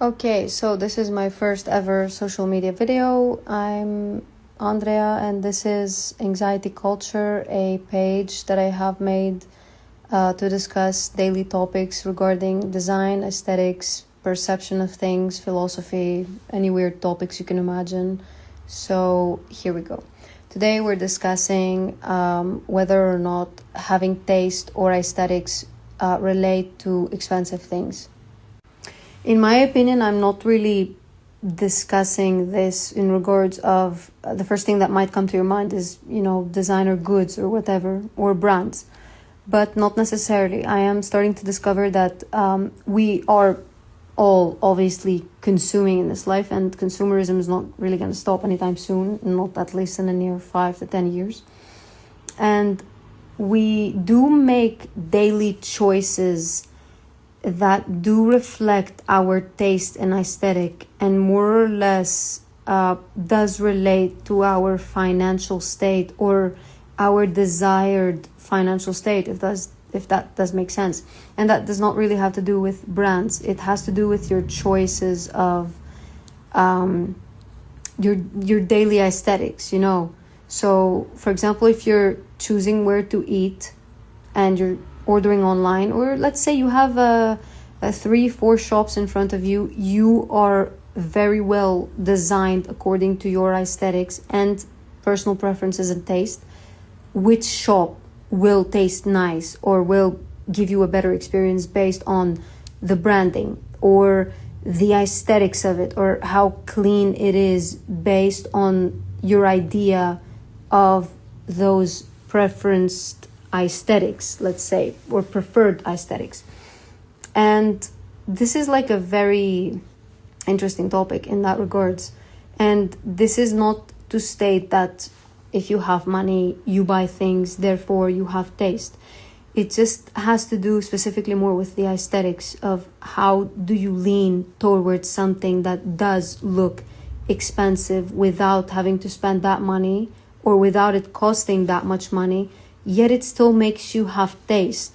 Okay, so this is my first ever social media video. I'm Andrea, and this is Anxiety Culture, a page that I have made to discuss daily topics regarding design, aesthetics, perception of things, philosophy, any weird topics you can imagine. So here we go. Today we're discussing whether or not having taste or aesthetics relate to expensive things. In my opinion, I'm not really discussing this in regards of the first thing that might come to your mind is, designer goods or whatever, or brands. But not necessarily. I am starting to discover that we are all obviously consuming in this life, and consumerism is not really going to stop anytime soon, not at least in the near 5 to 10 years. And we do make daily choices that do reflect our taste and aesthetic, and more or less does relate to our financial state or our desired financial state, if that does make sense. And that does not really have to do with brands. It has to do with your choices of your daily aesthetics, So, for example, if you're choosing where to eat and you're ordering online, or let's say you have a 3-4 shops in front of you, you are very well designed according to your aesthetics and personal preferences and taste. Which shop will taste nice or will give you a better experience based on the branding or the aesthetics of it, or how clean it is based on your idea of those preferenced aesthetics, let's say, or preferred aesthetics. And this is like a very interesting topic in that regards. And this is not to state that if you have money, you buy things, therefore you have taste. It just has to do specifically more with the aesthetics of how do you lean towards something that does look expensive without having to spend that money or without it costing that much money, yet it still makes you have taste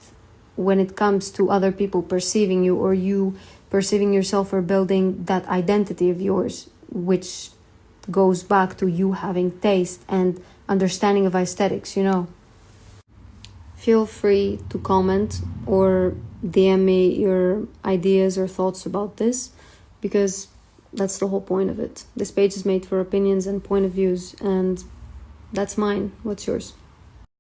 when it comes to other people perceiving you, or you perceiving yourself, or building that identity of yours, which goes back to you having taste and understanding of aesthetics, Feel free to comment or DM me your ideas or thoughts about this, because that's the whole point of it. This page is made for opinions and point of views, and that's mine. What's yours?